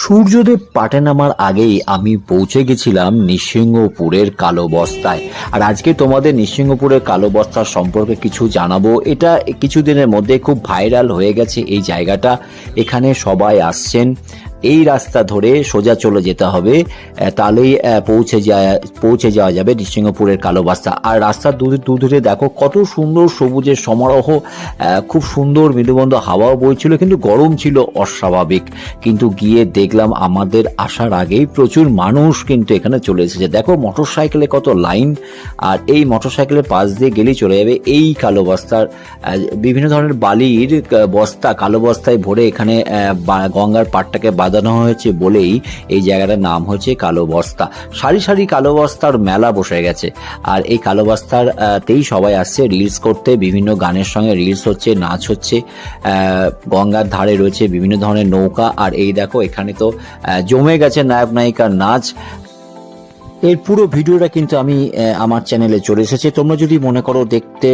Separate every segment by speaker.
Speaker 1: সূর্যদেব পাটে নামার আগেই আমি পৌঁছে গেছিলাম নৃসিংহপুরের কালো বস্তায়। আর আজকে তোমাদের নৃসিংহপুরের কালো বস্তার সম্পর্কে কিছু জানাবো। এটা কিছুদিনের মধ্যে খুব ভাইরাল হয়ে গেছে এই জায়গাটা। এখানে সবাই আসছেন। এই রাস্তা ধরে সোজা চলে যেতে হবে, তাহলেই পৌঁছে যাওয়া যাবে নৃসিংহপুরের কালো বস্তা। আর রাস্তার দুধরে দেখো কত সুন্দর সবুজের সমারোহ, খুব সুন্দর মৃদুমন্দ হাওয়াও বইছিল, কিন্তু গরম ছিল অস্বাভাবিক। কিন্তু গিয়ে দেখলাম আমাদের আসার আগেই প্রচুর মানুষ কিন্তু এখানে চলে এসেছে। দেখো মোটরসাইকেলে কত লাইন, আর এই মোটরসাইকেলের পাশ দিয়ে গেলেই চলে যাবে এই কালো বস্তার। বিভিন্ন ধরনের বালির বস্তা কালো বস্তায় ভরে এখানে গঙ্গার পাড়টাকে বাঁধানো হয়েছে বলেই এই জায়গাটার নাম হয়েছে কালো বস্তা। সারি সারি কালো বস্তার মেলা বসে গেছে। আর এই কালো বস্তার তেই সবাই আসছে রিলস করতে। বিভিন্ন গানের সঙ্গে রিলস হচ্ছে, নাচ হচ্ছে। গঙ্গার ধারে রয়েছে বিভিন্ন ধরনের নৌকা। আর এই দেখো এখানে তো জমে গেছে নায়ক নায়িকার নাচ। এর পুরো ভিডিওটা কিন্তু আমি আমার চ্যানেলে চলে এসেছে। তোমরা যদি মনে করো দেখতে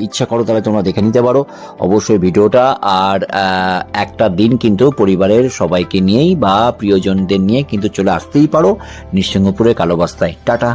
Speaker 1: ইচ্ছা করো তাহলে তোমরা দেখে নিতে পারো অবশ্যই ভিডিওটা। আর একটা দিন কিন্তু পরিবারের সবাইকে নিয়েই বা প্রিয়জনদের নিয়ে কিন্তু চলে আসতেই পারো নৃসিংহপুরের কালো বস্তায়। টাটা।